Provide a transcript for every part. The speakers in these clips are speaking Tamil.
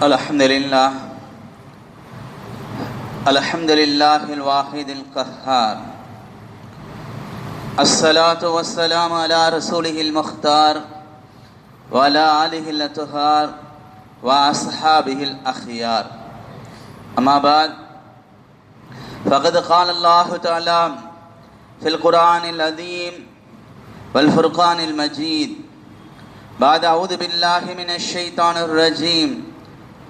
الحمد لله الواحد القهار. الصلاة والسلام على رسوله المختار وعلى آله الأطهار وأصحابه الأخيار. أما بعد، فقد قال الله تعالى في القرآن العظيم والفرقان المجيد بعد أعوذ بالله من الشيطان الرجيم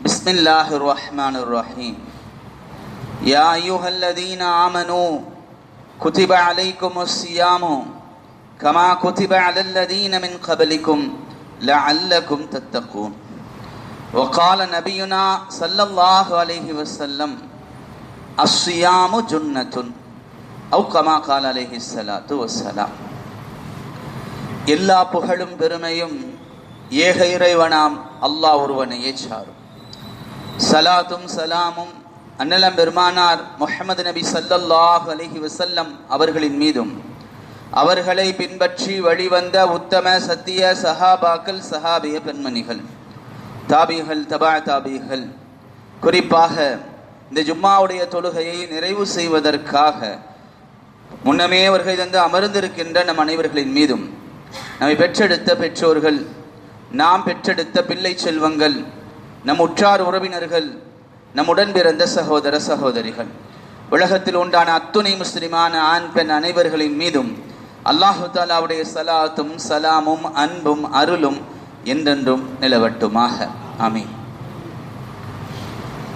بسم الله الرحمن الرحيم. يا أيها الذين آمنوا كتب عليكم الصيام كما كتب على الذين من قبلكم لعلكم تتقون. وقال نبينا صلى الله عليه وسلم الصيام جنة أو كما قال عليه الصلاة والسلام. எல்லா புகழும் பெருமையும் ஏக இறைவனாம் அல்லாஹ் ஒருவனையே சாரும். சலாத்தும் சலாமும் அன்னலம் பெருமானார் முஹம்மது நபி ஸல்லல்லாஹு அலைஹி வஸல்லம் அவர்களின் மீதும் அவர்களை பின்பற்றி வழிவந்த உத்தம சத்திய சஹாபாக்கள், சஹாபிய பெண்மணிகள், தாபிகள், தபா தாபிகள், குறிப்பாக இந்த ஜும்மாவுடைய தொழுகையை நிறைவு செய்வதற்காக முன்னமே அவர்கள் தந்து அமர்ந்திருக்கின்ற நம் அனைவர்களின் மீதும், நம்மை பெற்றெடுத்த பெற்றோர்கள், நாம் பெற்றெடுத்த பிள்ளை செல்வங்கள், நம் உற்றார் உறவினர்கள், நம்முடன் பிறந்த சகோதர சகோதரிகள், உலகத்தில் உண்டான அத்துணை முஸ்லிமான ஆண் பெண் அனைவர்களின் மீதும் அல்லாஹு தஆலாவுடைய சலாத்தும் சலாமும் அன்பும் அருளும் என்றென்றும் நிலவட்டுமாக. ஆமீன்.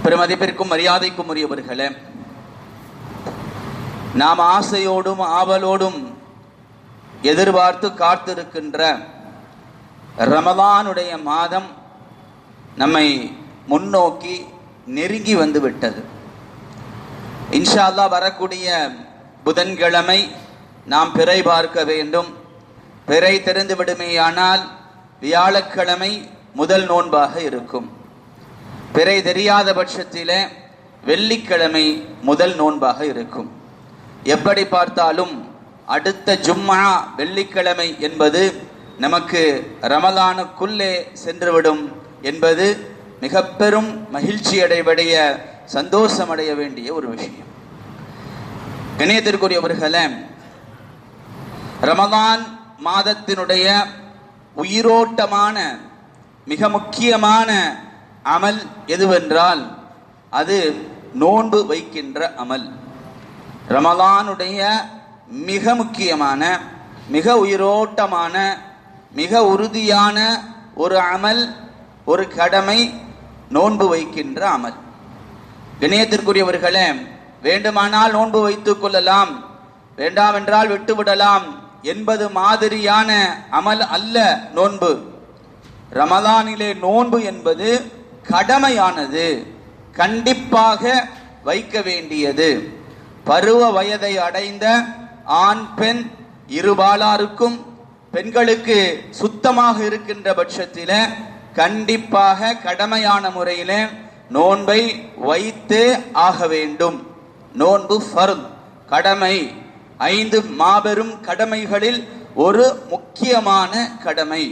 பெருமதிப்பிற்கும் மரியாதைக்கும் உரியவர்களே, நாம் ஆசையோடும் ஆவலோடும் எதிர்பார்த்து காத்திருக்கின்ற ரமலானுடைய மாதம் நம்மை முன்னோக்கி நெருங்கி வந்து விட்டது. இன்ஷா அல்லாஹ் வரக்கூடிய புதன்கிழமை நாம் பிறை பார்க்க வேண்டும். பிறை தெரிந்து விடுமேயானால் வியாழக்கிழமை முதல் நோன்பாக இருக்கும். பிறை தெரியாத பட்சத்திலே வெள்ளிக்கிழமை முதல் நோன்பாக இருக்கும். எப்படி பார்த்தாலும் அடுத்த ஜும்மா வெள்ளிக்கிழமை என்பது நமக்கு ரமலானுக்குள்ளே சென்றுவிடும் என்பது மிக பெரும் மகிழ்ச்சி அடைவடைய, சந்தோஷமடைய வேண்டிய ஒரு விஷயம். கணியத்திற்குரியவர்களே, ரமலான் மாதத்தினுடைய உயிரோட்டமான மிக முக்கியமான அமல் எதுவென்றால் அது நோன்பு வைக்கின்ற அமல். ரமலானுடைய மிக முக்கியமான, மிக உயிரோட்டமான, மிக உறுதியான ஒரு அமல், ஒரு கடமை நோன்பு வைக்கின்ற அமல். கணியத்திற்குரியவர்களே, வேண்டுமானால் நோன்பு வைத்துக் கொள்ளலாம், வேண்டாம் என்றால் விட்டுவிடலாம் என்பது மாதிரியான அமல் அல்ல நோன்பு. ரமலானிலே நோன்பு என்பது கடமையானது, கண்டிப்பாக வைக்க வேண்டியது. பருவ வயதை அடைந்த ஆண் பெண் இருபாலாருக்கும், பெண்களுக்கு சுத்தமாக இருக்கின்ற பட்சத்தில கண்டிப்பாக கடமையான முறையில நோன்பை வைத்து ஆக வேண்டும். நோன்பு ஃபர்த், கடமை. 5 மாபெரும் கடமைகளில் ஒரு முக்கியமான கடமை.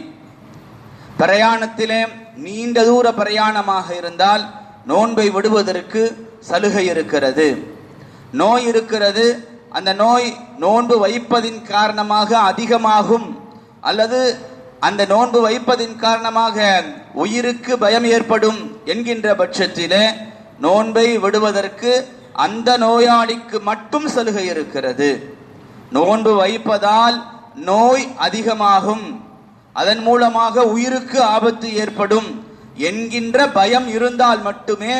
பிரயாணத்திலே நீண்ட தூர பிரயாணமாக இருந்தால் நோன்பை விடுவதற்கு சலுகை இருக்கிறது. நோய் இருக்கிறது, அந்த நோய் நோன்பு வைப்பதின் காரணமாக அதிகமாகும், அல்லது அந்த நோன்பு வைப்பதின் காரணமாக உயிருக்கு பயம் ஏற்படும் என்கின்ற பட்சத்திலே நோன்பை விடுவதற்கு அந்த நோயாளிக்கு மட்டும் சலுகை இருக்கிறது. நோன்பு வைப்பதால் நோய் அதிகமாகும், அதன் மூலமாக உயிருக்கு ஆபத்து ஏற்படும் என்கின்ற பயம் இருந்தால் மட்டுமே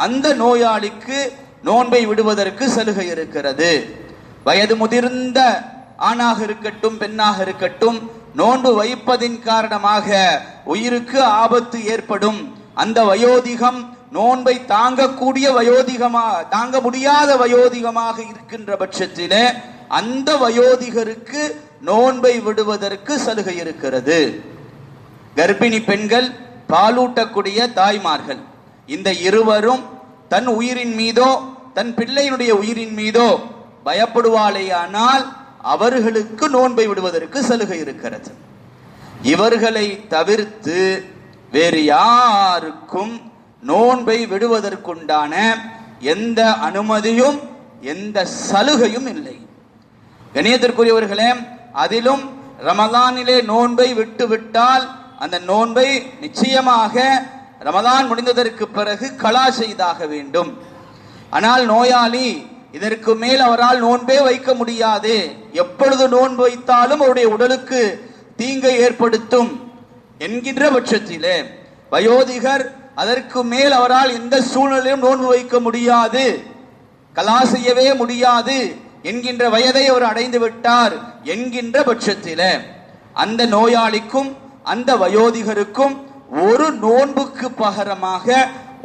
அந்த நோயாளிக்கு நோன்பை விடுவதற்கு சலுகை இருக்கிறது. வயது முதிர்ந்த ஆணாக இருக்கட்டும், பெண்ணாக இருக்கட்டும், நோன்பு வைப்பதின் காரணமாக உயிருக்கு ஆபத்து ஏற்படும், அந்த வயோதிகம் நோன்பை தாங்கக்கூடிய தாங்க முடியாத வயோதிகமாக இருக்கின்ற பட்சத்திலே அந்த வயோதிகருக்கு நோன்பை விடுவதற்கு சலுகை இருக்கிறது. கர்ப்பிணி பெண்கள், பாலூட்டக்கூடிய தாய்மார்கள், இந்த இருவரும் தன் உயிரின் மீதோ தன் பிள்ளையினுடைய உயிரின் மீதோ பயப்படுவாளேயானால் அவர்களுக்கு நோன்பை விடுவதற்கு சலுகை இருக்கிறது. இவர்களை தவிர்த்து வேறு யாருக்கும் நோன்பை விடுவதற்குண்டான எந்த அனுமதியும் எந்த சலுகையும் இல்லை. கண்ணியத்திற்குரியவர்களே, அதிலும் ரமலானிலே நோன்பை விட்டுவிட்டால் அந்த நோன்பை நிச்சயமாக ரமலான் முடிந்ததற்கு பிறகு கலா செய்தாக வேண்டும். ஆனால் நோயாளி இதற்கு மேல் அவரால் நோன்பே வைக்க முடியாது, எப்பொழுது நோன்பு வைத்தாலும் அவருடைய உடலுக்கு தீங்கை ஏற்படுத்தும் என்கின்ற பட்சத்திலே, வயோதிகர் அதற்கு மேல் அவரால் எந்த சூழ்நிலையும் நோன்பு வைக்க முடியாது, கலா செய்யவே முடியாது என்கின்ற வயதை அவர் அடைந்து விட்டார் என்கின்ற பட்சத்திலே, அந்த நோயாளிக்கும் அந்த வயோதிகருக்கும் ஒரு நோன்புக்கு பகரமாக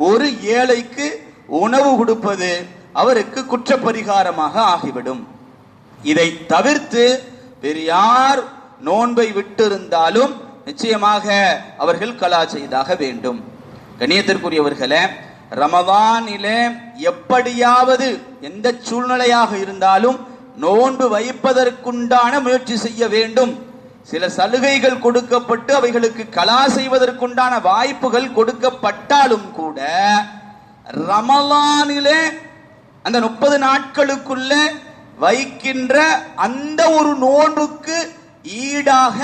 ஒரு ஏழைக்கு உணவு கொடுப்பது அவருக்கு குற்றப்பரிகாரமாக ஆகிவிடும். இதை தவிர்த்து வேறு யார் நோன்பை விட்டிருந்தாலும் நிச்சயமாக அவர்கள் கலா செய்தாக வேண்டும். கண்ணியத்திற்குரியவர்களே, ரமதானிலே எப்படியாவது எந்த சூழ்நிலையாக இருந்தாலும் நோன்பு வைப்பதற்குண்டான முயற்சி செய்ய வேண்டும். சில சலுகைகள் கொடுக்கப்பட்டு அவைகளுக்கு கலா செய்வதற்குண்டான வாய்ப்புகள் கொடுக்கப்பட்டாலும் கூட ரமலானிலே அந்த 30 நாட்களுக்குள்ள வைக்கின்ற அந்த ஒரு நோன்புக்கு ஈடாக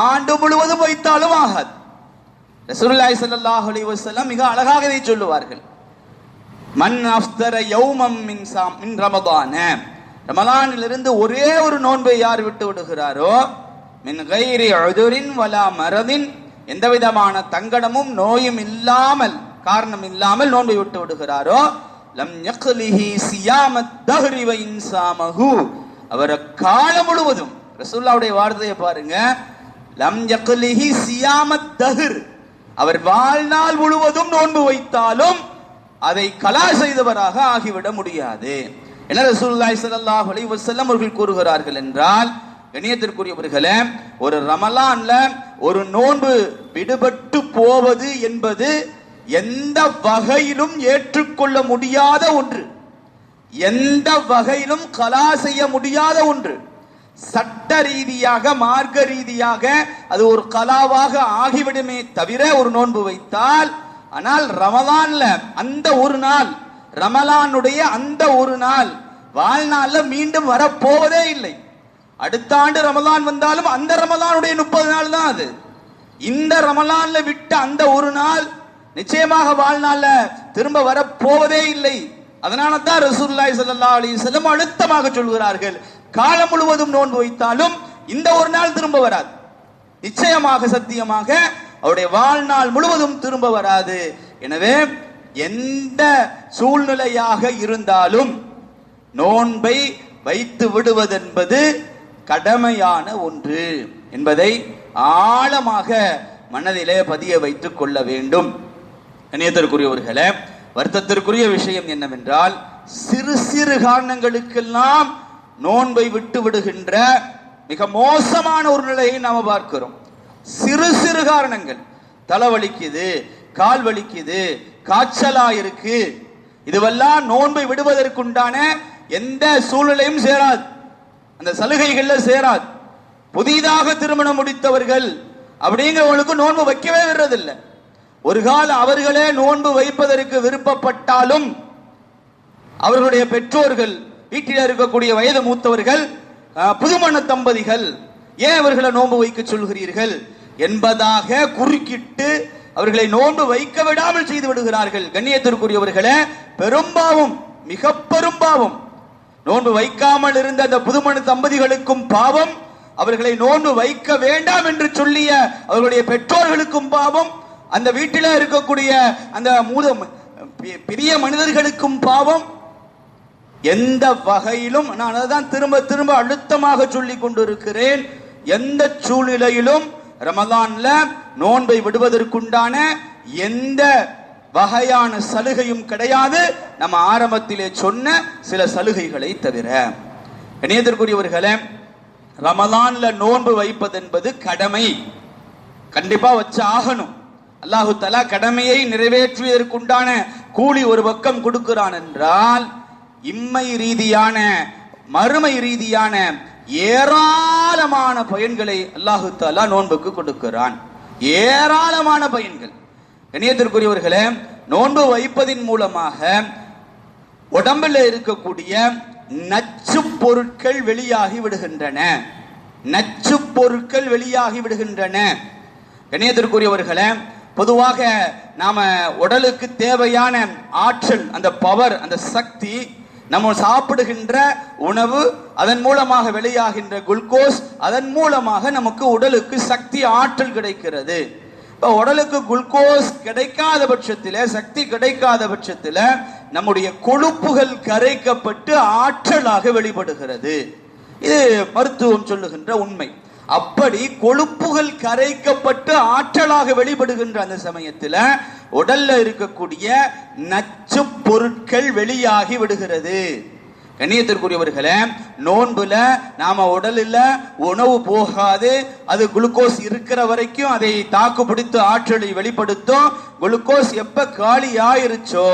ஆண்டு முழுவதும் வைத்தாலும் ஆகாது. ரசூலுல்லாஹி ஸல்லல்லாஹு அலைஹி வஸல்லம் மிக அழகாக இதை சொல்லுவார்கள். மன் அஃப்தர யௌமம் மின் ரமதான, ரமலானிலிருந்து ஒரே ஒரு நோன்பை யார் விட்டு விடுகிறாரோ, மின் கைரி உதுரின் வலா மரதின், எந்த விதமான தங்கடமும் நோயும் இல்லாமல் காரணம் இல்லாமல் நோன்பை விட்டு விடுகிறாரோ, லம் யக்லிஹி சியாமத் தஹ்ரி வ இன்சாமஹு, அவர் காலம் முழுவதும், ரசூலுல்லாஹ்வுடைய வார்த்தையை பாருங்க, லம் யக்லிஹி சியாமத் தஹ்ர், அவர் வாழ்நாள் முழுவதும் நோன்பு வைத்தாலும் அதை கலா செய்தவராக ஆகிவிட முடியாது. என்ன ரசூலுல்லாஹி ஸல்லல்லாஹு அலைஹி வஸல்லம் அவர்கள் கூறுகிறார்கள் என்றால், கண்ணியத்திற்குரியவர்களே, ஒரு ரமலான்ல ஒரு நோன்பு விடுபட்டு போவது என்பது எந்த வகையிலும் ஏற்றுக்கொள்ள முடியாத ஒன்று, எந்த வகையிலும் கலா செய்ய முடியாத ஒன்று. சட்ட ரீதியாக மார்க்க ரீதியாக அது ஒரு கலாவாக ஆகிவிடுமே தவிர ஒரு நோன்பு வைத்தால், ஆனால் ரமலான்ல அந்த ஒரு நாள், ரமலானுடைய அந்த ஒரு நாள் வாழ்நாள்ல மீண்டும் வரப்போவதே இல்லை. அடுத்த ஆண்டு ரமலான் வந்தாலும் அந்த ரமலானுடைய 30 நாள் தான் அது. இந்த ரமலான்ல விட்ட அந்த ஒரு நாள் நிச்சயமாக வாழ்நாள்ல திரும்ப வரப்போவதே இல்லை. அதனால தான் ரசூலுல்லாஹி ஸல்லல்லாஹு அலைஹி வஸல்லம் அழுத்தமாக சொல்கிறார்கள், காலம் முழுவதும் நோன்பு வைத்தாலும் இந்த ஒரு நாள் திரும்ப வராது, நிச்சயமாக சத்தியமாக அவருடைய வாழ்நாள் முழுவதும் திரும்ப வராது. எனவே எந்த சூழ்நிலையாக இருந்தாலும் நோன்பை வைத்து விடுவதென்பது கடமையான ஒன்று என்பதை ஆழமாக மனதிலே பதிய வைத்துக் கொள்ள வேண்டும். கண்ணியத்திற்குரியவர்களே, வருத்தத்திற்குரிய விஷயம் என்னவென்றால், சிறு சிறு காரணங்களுக்கெல்லாம் நோன்பை விட்டு விடுகின்ற மிக மோசமான ஒரு நிலையை நாம பார்க்கிறோம். சிறு சிறு காரணங்கள், தலைவலிக்குது, கால் வலிக்குது, காய்ச்சலா இருக்கு, இதுவெல்லாம் நோன்பை விடுவதற்குண்டான எந்த சூழ்நிலையும் சேராது, அந்த சலுகைகள்ல சேராது. புதிதாக திருமணம் முடித்தவர்கள் அப்படிங்கிறவங்களுக்கு நோன்பு வைக்கவே விடுறதில்லை. ஒரு கால அவர்களே நோன்பு வைப்பதற்கு விருப்பப்பட்டாலும் அவர்களுடைய பெற்றோர்கள், வீட்டில் இருக்கக்கூடிய வயது மூத்தவர்கள், புதுமண தம்பதிகள், ஏன் அவர்களை நோன்பு வைக்க சொல்கிறீர்கள் என்பதாக குறுக்கிட்டு அவர்களை நோன்பு வைக்க விடாமல் செய்து விடுகிறார்கள். கண்ணியத்திற்குரியவர்களே, பெரும்பாவம், மிக பெரும்பாவம். நோன்பு வைக்காமல் இருந்த அந்த புதுமண தம்பதிகளுக்கும் பாவம், அவர்களை நோன்பு வைக்க வேண்டாம் என்று சொல்லிய அவர்களுடைய பெற்றோர்களுக்கும் பாவம், அந்த வீட்டில் இருக்கக்கூடிய அந்த பெரிய மனிதர்களுக்கும் பாவம். எந்த வகையிலும், நான் அதான் திரும்ப திரும்ப அழுத்தமாக சொல்லிக் கொண்டிருக்கிறேன், எந்த சூழ்நிலையிலும் ரமலான்ல நோன்பை விடுவதற்குண்டான எந்த வகையான சலுகையும் கிடையாது, நம்ம ஆரம்பத்திலே சொன்ன சில சலுகைகளை தவிர. கண்ணியத்திற்குரியவர்களே, ரமலான்ல நோன்பு வைப்பது என்பது கடமை, கண்டிப்பா வச்சு ஆகணும். அல்லாஹு தஆலா கடமையை நிறைவேற்றுவதற்குண்டான கூலி ஒரு பக்கம் கொடுக்கிறான் என்றால், இம்மை ரீதியான மறுமை ரீதியான ஏராளமான பயன்களை அல்லாஹு தஆலா நோன்புக்கு கொடுக்கிறான், ஏராளமான பயன்கள். கண்ணியத்திற்குரியவர்களே, நோன்பு வைப்பதின் மூலமாக உடம்புல இருக்கக்கூடிய நச்சு பொருட்கள் வெளியாகி விடுகின்றன. நச்சு பொருட்கள் வெளியாகி விடுகின்றன. கண்ணியத்திற்குரியவர்களே, பொதுவாக நாம உடலுக்கு தேவையான ஆற்றல், அந்த பவர், அந்த சக்தி நம்ம சாப்பிடுகின்ற உணவு, அதன் மூலமாக வெளியாகின்ற குளுக்கோஸ், அதன் மூலமாக நமக்கு உடலுக்கு சக்தி, ஆற்றல் கிடைக்கிறது. இப்ப உடலுக்கு குளுக்கோஸ் கிடைக்காத பட்சத்தில், சக்தி கிடைக்காத பட்சத்தில் நம்முடைய கொழுப்புகள் கரைக்கப்பட்டு ஆற்றலாக வெளிப்படுகிறது. இது மருத்துவம் சொல்லுகின்ற உண்மை. அப்படி கொழுப்புகள் கரைக்கப்பட்டு ஆற்றலாக வெளிப்படுகின்ற அந்த சமயத்தில் உடல்ல இருக்கக்கூடிய நச்சு பொருட்கள் வெளியாகி விடுகிறது. கண்ணியத்திற்குரியவர்களே, நோன்புல நாம உடலில் உணவு போகாது, அது குளுக்கோஸ் இருக்கிற வரைக்கும் அதை தாக்கு பிடித்து ஆற்றலை வெளிப்படுத்தும். குளுக்கோஸ் எப்ப காலி ஆயிருச்சோ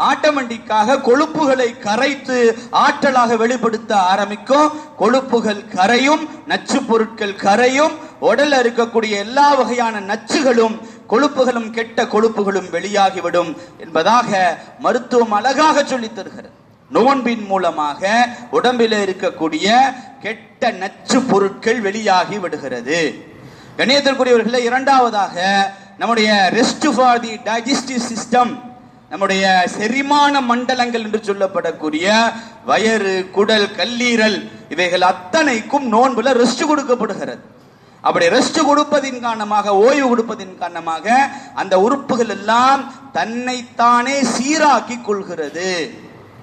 ஆட்டோமேட்டிக்காக கொழுப்புகளை கரைத்து ஆற்றலாக வெளிப்படுத்த ஆரம்பிக்கும். கொழுப்புகள் கரையும், நச்சு பொருட்கள் கரையும், உடல்ல இருக்கக்கூடிய எல்லா வகையான நச்சுகளும், கொழுப்புகளும், கெட்ட கொழுப்புகளும் வெளியாகிவிடும் என்பதாக மருத்துவம் அழகாக சொல்லித் தருகிறது. நோன்பின் மூலமாக உடம்பில் இருக்கக்கூடிய கெட்ட நச்சு பொருட்கள் வெளியாகி விடுகிறது. கண்ணியத்திற்குரியவர்களே, இரண்டாவதாக நம்முடைய rest for the digestive system, நம்முடைய செரிமான மண்டலங்கள் என்று சொல்லப்படக்கூடிய வயிறு, குடல், கல்லீரல், இவைகள் அத்தனைக்கும் நோன்புல ரெஸ்ட் கொடுக்கப்படுகிறது. அப்படி ரெஸ்ட் கொடுப்பதின் காரணமாக, ஓய்வு கொடுப்பதின் காரணமாக அந்த உறுப்புகள் எல்லாம் தன்னைத்தானே சீராக்கி கொள்கிறது.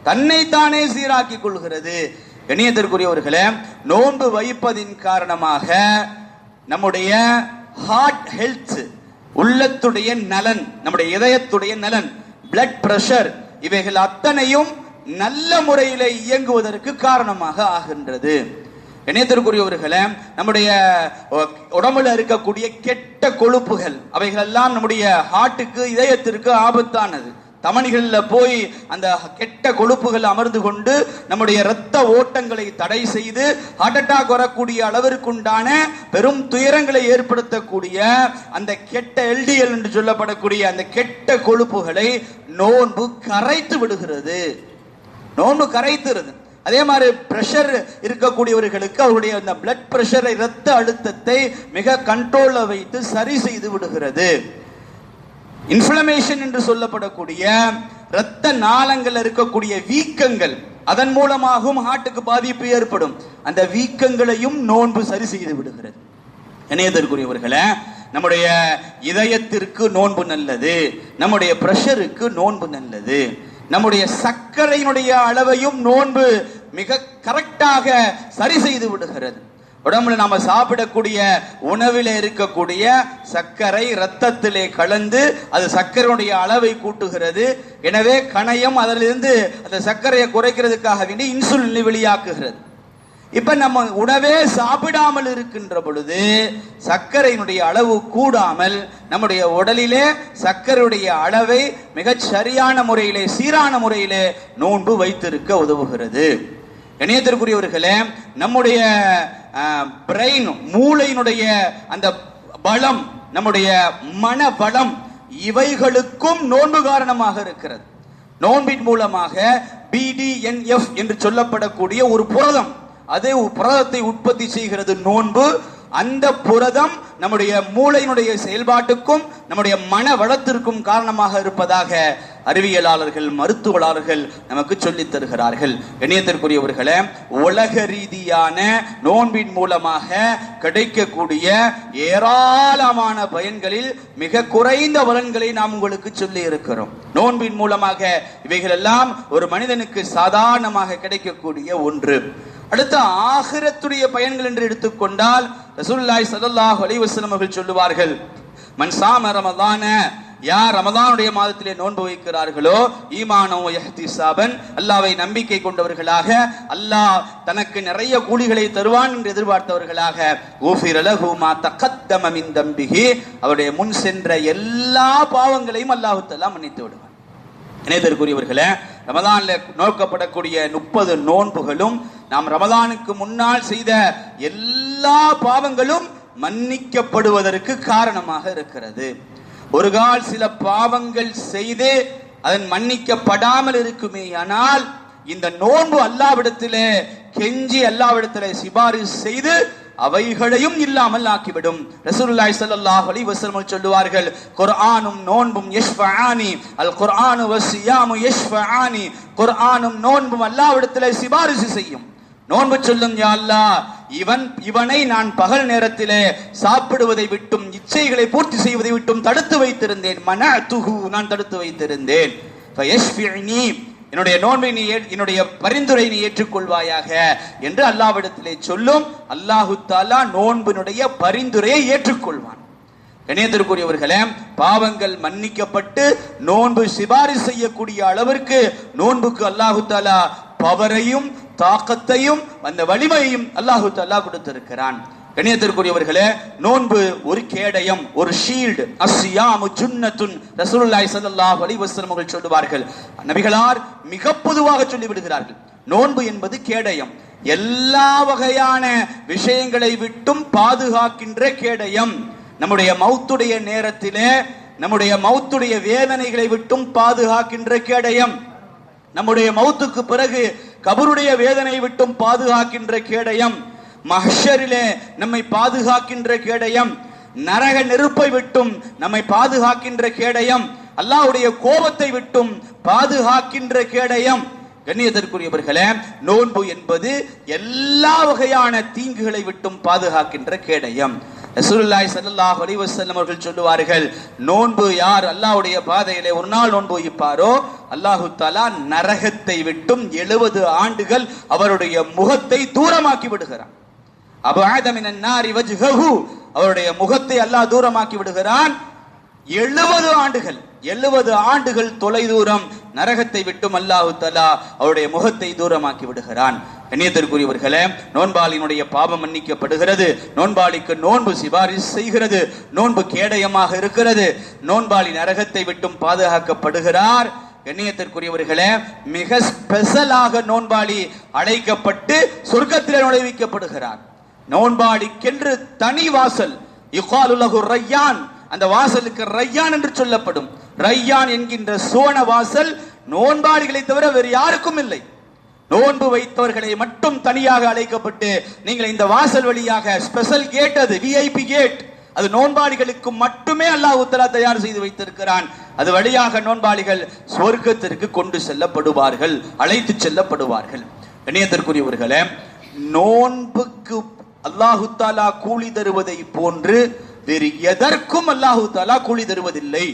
தன்னைத்தானே சீராக்கி கொள்கிறது. கண்ணியத்திற்குரியவர்களே, நோன்பு வைப்பதின் காரணமாக நம்முடைய ஹார்ட் ஹெல்த், உள்ளத்துடைய நலன், நம்முடைய இதயத்துடைய நலன், பிளட் பிரஷர், இவைகள் அத்தனையும் நல்ல முறையில் இயங்குவதற்கு காரணமாக ஆகின்றது. இணையத்திற்குரியவர்களே, நம்முடைய உடம்புல இருக்கக்கூடிய கெட்ட கொழுப்புகள், அவைகள் எல்லாம் நம்முடைய ஹார்ட்டுக்கு, இதயத்திற்கு ஆபத்தானது. தமனிகளில் போய் அந்த கெட்ட கொழுப்புகள் அமர்ந்து கொண்டு நம்முடைய இரத்த ஓட்டங்களை தடை செய்து ஹார்ட் அட்டாக் வரக்கூடிய அளவிற்குண்டான பெரும் துயரங்களை ஏற்படுத்தக்கூடிய அந்த கெட்ட எல்டிஎல் என்று சொல்லப்படக்கூடிய அந்த கெட்ட கொழுப்புகளை நோன்பு கரைத்து விடுகிறது. நோன்பு கரைத்துறது. அதே மாதிரி பிரஷர் இருக்கக்கூடியவர்களுக்கு அவருடைய அந்த பிளட் பிரஷரை, இரத்த அழுத்தத்தை மிக கண்ட்ரோல்ல வைத்து சரி செய்து விடுகிறது. இன்ஃப்ளமேஷன் என்று சொல்லப்படக்கூடிய இரத்த நாளங்கள் இருக்கக்கூடிய வீக்கங்கள், அதன் மூலமாகவும் ஹார்ட்டுக்கு பாதிப்பு ஏற்படும். அந்த வீக்கங்களையும் நோன்பு சரி செய்து விடுகிறது. இணையத்திற்குரியவர்களே, நம்முடைய இதயத்திற்கு நோன்பு நல்லது, நம்முடைய பிரஷருக்கு நோன்பு நல்லது, நம்முடைய சர்க்கரையினுடைய அளவையும் நோன்பு மிக கரெக்டாக சரி செய்து விடுகிறது. உடம்புல நாம சாப்பிடக்கூடிய உணவில இருக்கக்கூடிய சர்க்கரை இரத்தத்திலே கலந்து அது சர்க்கரையுடைய அளவை கூட்டுகிறது. எனவே கணையம் அதிலிருந்து அந்த சர்க்கரையை குறைக்கிறதுக்காக வேண்டி இன்சுலின் வெளியாக்குகிறது. இப்ப நம்ம உணவே சாப்பிடாமல் இருக்கின்ற பொழுது சர்க்கரையினுடைய அளவு கூடாமல் நம்முடைய உடலிலே சர்க்கரையுடைய அளவை மிகச் சரியான முறையிலே, சீரான முறையிலே நோன்பு வைத்திருக்க உதவுகிறது. இணையத்திற்குரியவர்களே, நம்முடைய பிரெயின், மூளையினுடைய அந்த பலம், நம்முடைய மன பலம், இவைகளுக்கும் நோன்பு காரணமாக இருக்கிறது. நோன்பின் மூலமாக BDNF என்று சொல்லப்படக்கூடிய ஒரு புரதம், அதே புரதத்தை உற்பத்தி செய்கிறது நோன்பு. அந்த புரதம் நம்முடைய மூளையினுடைய செயல்பாட்டுக்கும் நம்முடைய மன வளத்திற்கும் காரணமாக இருப்பதாக அறிவியலாளர்கள், மருத்துவலாளர்கள் நமக்கு சொல்லித் தருகிறார்கள். இணையத்திற்குரியவர்களே, உலக ரீதியான நோன்பின் மூலமாக கிடைக்கக்கூடிய ஏராளமான பயன்களில் மிக குறைந்த பலன்களை நாம் உங்களுக்கு சொல்லி இருக்கிறோம். நோன்பின் மூலமாக இவைகள் எல்லாம் ஒரு மனிதனுக்கு சாதாரணமாக கிடைக்கக்கூடிய ஒன்று. அடுத்த ஆகிரத்துடைய பயன்கள் என்று எடுத்துக்கொண்டால் ரசூலுல்லாஹி ஸல்லல்லாஹு அலைஹி வஸல்லம் அவர்கள் சொல்லுவார்கள், மன் ஸாம ரமதான, யார் ரமதானுடைய மாதத்திலே நோன்பு வைக்கிறார்களோ, ஈமானோ இஹ்திசாபன், அல்லாஹ்வை நம்பிக்கை கொண்டவர்களாக, அல்லாஹ் தனக்கு நிறைய கூலிகளை தருவான் என்று எதிர்பார்த்தவர்களாக, ஊஃபிர லஹு மா தகத்தம மின் தம்பிஹி, அவருடைய முன் சென்ற எல்லா பாவங்களையும் அல்லாஹ் தஆலா மன்னித்து விடுவான். இணையத்திற்குரியவர்களே, ரமதான்ல நோக்கப்படக்கூடிய 30 நோன்புகளும் நாம் ரமதானுக்கு முன்னால் செய்த எல்லா பாவங்களும் மன்னிக்கப்படுவதற்கு காரணமாக இருக்கிறது. ஒரு கால் சில பாவங்கள் செய்து அதன் மன்னிக்கப்படாமல் இருக்குமே. ஆனால் இந்த நோன்பு அல்லாஹ்விடத்திலே கெஞ்சி அல்லாஹ்விடத்திலே சிபாரிசு செய்து அவைகளையும் இல்லாமல் ஆக்கிவிடும். ரசூலுல்லாஹி ஸல்லல்லாஹு அலைஹி வஸல்லம் சொல்லுவார்கள், குர்ஆனும் நோன்பும் யஷ்ஃபஆனி, அல் குர்ஆனு வஸ்ஸியாமு யஷ்ஃபஆனி, குர்ஆனும் நோன்பும் அல்லாஹ்விடத்திலே சிபாரிசு செய்யும். நோன்பு சொல்லும், யா அல்லாஹ், இவனை நான் பகல் நேரத்திலே சாப்பிடுவதை விட்டும் இச்சைகளை பூர்த்தி செய்வதை விட்டும் தடுத்து வைத்திருந்தேன். மனஅதுஹு, நான் தடுத்து வைத்திருந்தேன். ஃபயஷ்ஃபிஇனி, என்னுடைய நோன்பை நீ, என்னுடைய பரிந்துரை நீ ஏற்றுக்கொள்வாயாக என்று அல்லாஹ்விடத்திலே சொல்லும். அல்லாஹு தஆலா நோன்பினுடைய பரிந்துரையை ஏற்றுக்கொள்வான். கண்ணியத்திற்குரியவர்களே, பாவங்கள் மன்னிக்கப்பட்டு நோன்பு சிபாரிசு செய்யக்கூடிய அளவிற்கு நோன்புக்கு அல்லாஹு தஆலா பவரையும் தாக்கத்தையும் அந்த வலிமையையும் அல்லாஹு தஆலா கொடுத்திருக்கிறான். கண்ணியத்திற்குரியவர்களே, நோன்பு ஒரு கேடயம், ஒரு ஷீல்டு. அஸ்ஸியாமு ஜுன்னத்துன், ரசூலுல்லாஹி ஸல்லல்லாஹு அலைஹி வஸல்லம் அவர்கள் சொல்லுவார்கள். நபிகளார் மிக பொதுவாக சொல்லி விடுகிறார்கள், நோன்பு என்பது கேடயம், எல்லா வகையான விஷயங்களை விட்டும் பாதுகாக்கின்ற கேடயம். நம்முடைய மௌத்துடைய நேரத்திலே நம்முடைய மௌத்துடைய வேதனைகளை விட்டும் பாதுகாக்கின்ற கேடயம். நம்முடைய மௌத்துக்கு பிறகு கபருடைய வேதனை விட்டும் பாதுகாக்கின்ற கேடயம். மஹ்ஷரிலே நம்மை பாதுகாக்கின்ற கேடயம். நரக நெருப்பை விட்டும் நம்மை பாதுகாக்கின்ற கேடயம். அல்லாஹ்வுடைய கோபத்தை விட்டும் பாதுகாக்கின்ற கேடயம். கண்ணியத்திற்குரியவர்களே, நோன்பு என்பது எல்லா வகையான தீங்குகளை விட்டும் பாதுகாக்கின்ற கேடயம். ரசூலுல்லாஹி ஸல்லல்லாஹு அலைஹி வஸல்லம் அவர்கள் சொல்லுவார்கள், நோன்பு யார் அல்லாஹ்வுடைய பாதையிலே ஒரு நாள் நோன்பு வைப்பாரோ அல்லாஹு தஆலா நரகத்தை விட்டும் 70 ஆண்டுகள் அவருடைய முகத்தை தூரமாக்கி விடுகிறான். அபஅத மினன் நாரி வஜ்ஹஹு, அவருடைய முகத்தை அல்லாஹ் தூரமாக்கி விடுகிறான். 70 ஆண்டுகள் தொலை தூரம் நரகத்தை விட்டும் அல்லாஹு தஆலா அவருடைய முகத்தை தூரமாக்கி விடுகிறான். கண்ணியத்திற்குரியவர்களே, நோன்பாளியினுடைய பாவம் மன்னிக்கப்படுகிறது. நோன்பாளிக்கு நோன்பு சிபாரிசு செய்கிறது. நோன்பு கேடயமாக இருக்கிறது. நோன்பாளி நரகத்தை விட்டும் பாதுகாக்கப்படுகிறார். கண்ணியத்திற்குரியவர்களே, மிக ஸ்பெஷலாக நோன்பாளி அழைக்கப்பட்டு சொர்க்கத்திலே நுழைவிக்கப்படுகிறார். நோன்பாளிக்கென்று தனி வாசல், யுகாலு லஹு ரய்யான், அந்த வாசலுக்கு ரய்யான் என்று சொல்லப்படும். ரய்யான் என்கின்ற சுவன வாசல் நோன்பாளிகளை தவிர வேறு யாருக்கும் இல்லை. நோன்பு வைத்தவர்களை மட்டும் தனியாக அழைக்கப்பட்டு நீங்கள் இந்த வாசல் வழியாக, ஸ்பெஷல் கேட், அது விஐபி கேட், அது நோன்பாளிகளுக்கு மட்டுமே அல்லாஹ் தஆலா தயார் செய்து வைத்திருக்கிறான். அது வழியாக நோன்பாளிகள் சொர்க்கத்திற்கு கொண்டு செல்லப்படுவார்கள், அழைத்து செல்லப்படுவார்கள். கண்ணியத்திற்குரியவர்களே, நோன்புக்கு அல்லாஹு தஆலா கூலி தருவதை போன்று வேறு எதற்கும் அல்லாஹு தஆலா கூலி தருவதில்லை.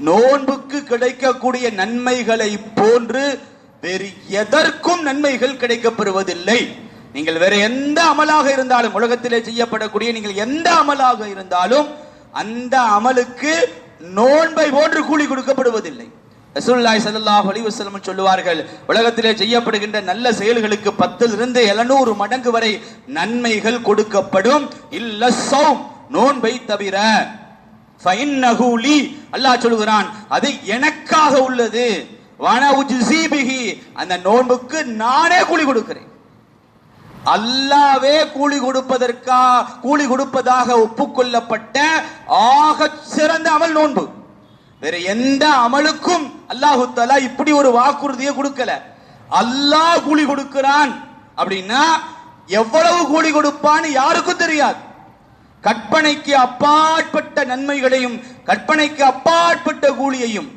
நோன்புக்கு கிடைக்கக்கூடிய நன்மைகளை போன்று வேறு எதற்கும் நன்மைகள் கிடைக்கப்பெறுவதில்லை. நீங்கள் வேற எந்த அமலாக இருந்தாலும், உலகத்திலே செய்யப்படக்கூடிய நீங்கள் எந்த அமலாக இருந்தாலும் அந்த அமலுக்கு நோன்பை போன்று கூலி கொடுக்கப்படுவதில்லை. ரசூலுல்லாஹி ஸல்லல்லாஹு அலைஹி வஸல்லம் சொல்லுவார்கள், உலகத்திலே செய்யப்படுகின்ற நல்ல செயல்களுக்கு 10 to 700 மடங்கு வரை நன்மைகள் கொடுக்கப்படும். இல்ல ஸௌம், நோன்பை தவிர. ஃபஇன்னஹு லீ, அல்லாஹ் சொல்கிறான், அது எனக்காக உள்ளது. வஅனா உஜ்ஸீ பிஹி, அந்த நோன்புக்கு நானே கூலி கொடுக்கிறேன். அல்லாஹ்வே கூலி கொடுப்பதாக ஒப்புக்கொள்ளப்பட்ட ஆக சிறந்த அமல் நோன்பு. வேற எந்த அமலுக்கும் அல்லாஹு தஆலா இப்படி ஒரு வாக்குறுதியை கொடுக்கல. அல்லாஹ் கூலி கொடுக்கிறான் அப்படின்னா எவ்வளவு கூலி கொடுப்பான்னு யாருக்கும் தெரியாது. கற்பனைக்கு அப்பாற்பட்ட நன்மைகளையும் கற்பனைக்கு அப்பாற்பட்ட கூலியையும்.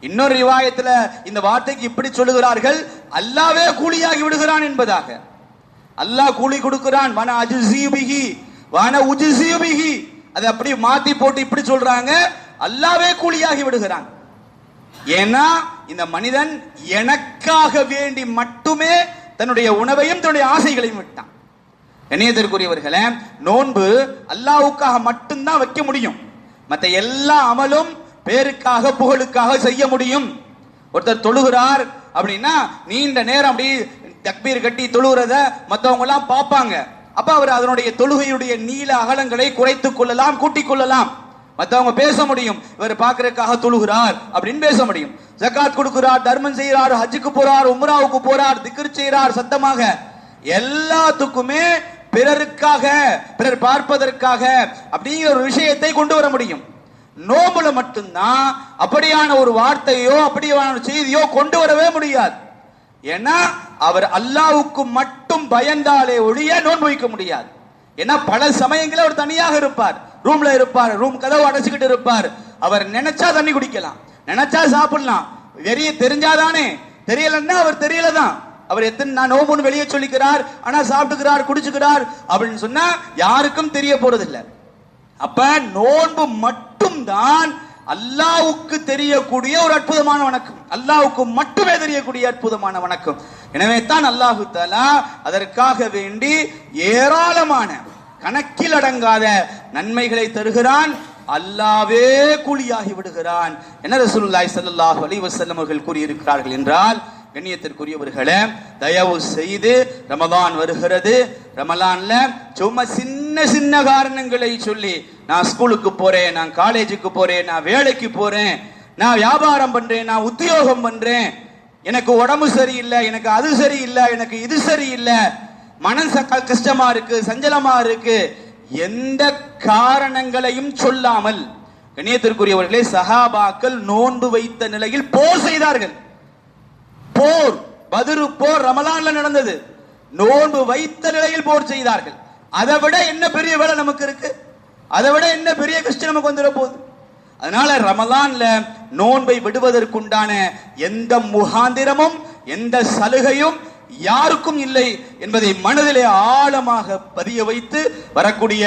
இன்னொரு ரிவாயத்துல இந்த வார்த்தைக்கு இப்படி சொல்லுகிறார்கள், அல்லாஹ்வே கூலியாகி விடுகிறான் என்பதாக. அல்லாஹ் கூலி கொடுக்கிறான், வன அஜ்ஸீ பிஹி வன உஜ்ஸீ பிஹி, அதை அப்படி மாத்தி போட்டு இப்படி சொல்றாங்க, அல்லாஹ்வே கூலியாகி விடுகிறான். ஏன்னா இந்த மனிதன் எனக்காக வேண்டி மட்டுமே தன்னுடைய உணவையும் தன்னுடைய ஆசைகளையும் விட்டான். கண்ணியத்திற்குரியவர்களே, நோன்பு அல்லாஹ்வுக்காக மட்டும்தான் வைக்க முடியும். மற்ற எல்லா அமலும் பேருக்காக புகழுக்காக செய்ய முடியும். ஒருத்தர் தொழுகிறார் அப்படின்னா நீண்ட நேரம் அப்படி தக்பீர் கட்டி தொழுகிறத மற்றவங்க எல்லாம் பார்ப்பாங்க. அப்ப அவர் அதனுடைய தொழுகையுடைய நீள அகலங்களை குறைத்துக் கொள்ளலாம், கூட்டிக் கொள்ளலாம். மற்றவங்க பேச முடியும், இவர் பார்க்கறதுக்காக தொழுகிறார் அப்படின்னு பேச முடியும். ஜகாத் கொடுக்கிறார், தர்மம் செய்கிறார், ஹஜ்ஜுக்கு போறார், உம்ராவுக்கு போறார், திக்ர் செய்கிறார் சத்தமாக. எல்லாத்துக்குமே பிறருக்காக, பிறர் பார்ப்பதற்காக அப்படிங்கிற ஒரு விஷயத்தை கொண்டு வர முடியும். நோம்புல மட்டும்தான் அப்படியான ஒரு வார்த்தையோ அப்படியான ஒரு செய்தியோ கொண்டு வரவே முடியாது. ஏன்னா அவர் அல்லாஹ்வுக்கு மட்டும் பயந்தாலே ஒழிய நோன்பு வைக்க முடியாது. ஏன்னா பல சமயங்களில் அவர் தனியாக இருப்பார், ரூம்ல இருப்பார், ரூம் கதவு அடைச்சுக்கிட்டு இருப்பார். அவர் நினைச்சா தண்ணி குடிக்கலாம், நினைச்சா சாப்பிடலாம். வெறிய தெரிஞ்சாதானே, தெரியலன்னா அவர் தெரியலதான். அவர் எத்தனை நான் நோம்புன்னு வெளியே சொல்லிக்கிறார், ஆனா சாப்பிட்டுக்கிறார், குடிச்சுக்கிறார் அப்படின்னு சொன்னா யாருக்கும் தெரிய போறதில்லை. அப்ப நோன்பு மட்டும்தான் அல்லாஹ்வுக்கு தெரியக்கூடிய ஒரு அற்புதமான வணக்கம், அல்லாஹ்வுக்கு மட்டுமே தெரியக்கூடிய அற்புதமான வணக்கம். எனவே தான் அல்லாஹு தஆலா அதற்காக வேண்டி ஏராளமான கணக்கில் அடங்காத நன்மைகளை தருகிறான், அல்லாஹ்வே கூலியாகி விடுகிறான். என்ன ரசூலுல்லாஹி ஸல்லல்லாஹு அலைஹி வஸல்லம் அவர்கள் கூறியிருக்கிறார்கள் என்றால், கண்ணியத்திற்குரியவர்களே, தயவு செய்து ரமதான் வருகிறது, ரமலான்ல சும்மா சின்ன சின்ன காரணங்களை சொல்லி நான் ஸ்கூலுக்கு போறேன், நான் காலேஜுக்கு போறேன், நான் வேலைக்கு போறேன், நான் வியாபாரம் பண்றேன், நான் உத்தியோகம் பண்றேன், எனக்கு உடம்பு சரியில்லை, எனக்கு அது சரியில்லை, எனக்கு இது சரியில்லை, மனசு கஷ்டமா இருக்கு, சஞ்சலமா இருக்கு, எந்த காரணங்களையும் சொல்லாமல் கண்ணியத்திற்குரியவர்களே, சஹாபாக்கள் நோன்பு வைத்த நிலையில் போர் செய்தார்கள். போர், பத்ரு போர் ரமலான்ல நடந்தது. நோன்பு வைத்த நிலையில் போர் செய்தார்கள். அதை விட என்ன பெரிய வேலை நமக்கு இருக்கு? அதை விட என்ன பெரிய கஷ்டம் நமக்கு வந்துட போகுது? அதனால ரமலான்ல நோன்பை விடுவதற்குண்டான எந்த முகாந்திரமும் எந்த சலுகையும் யாருக்கும் இல்லை என்பதை மனதிலே ஆழமாக பதிய வைத்து வரக்கூடிய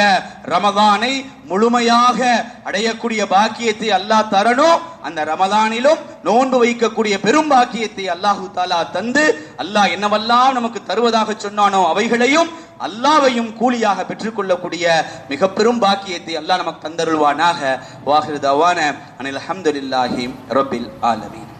ரமதானை முழுமையாக அடையக்கூடிய பாக்கியத்தை அல்லாஹ் தரணும். அந்த ரமதானிலும் நோன்பு வைக்கக்கூடிய பெரும் பாக்கியத்தை அல்லாஹு தாலா தந்து, அல்லாஹ் என்னவெல்லாம் நமக்கு தருவதாக சொன்னானோ அவைகளையும் அல்லாஹ்வையும் கூலியாக பெற்றுக்கொள்ளக்கூடிய மிக பெரும் பாக்கியத்தை அல்லாஹ் நமக்கு தந்தருள்வானாக. வாஹிர் தவான அனில் அல்ஹம்துலில்லாஹி ரப்பில் ஆலமீன்.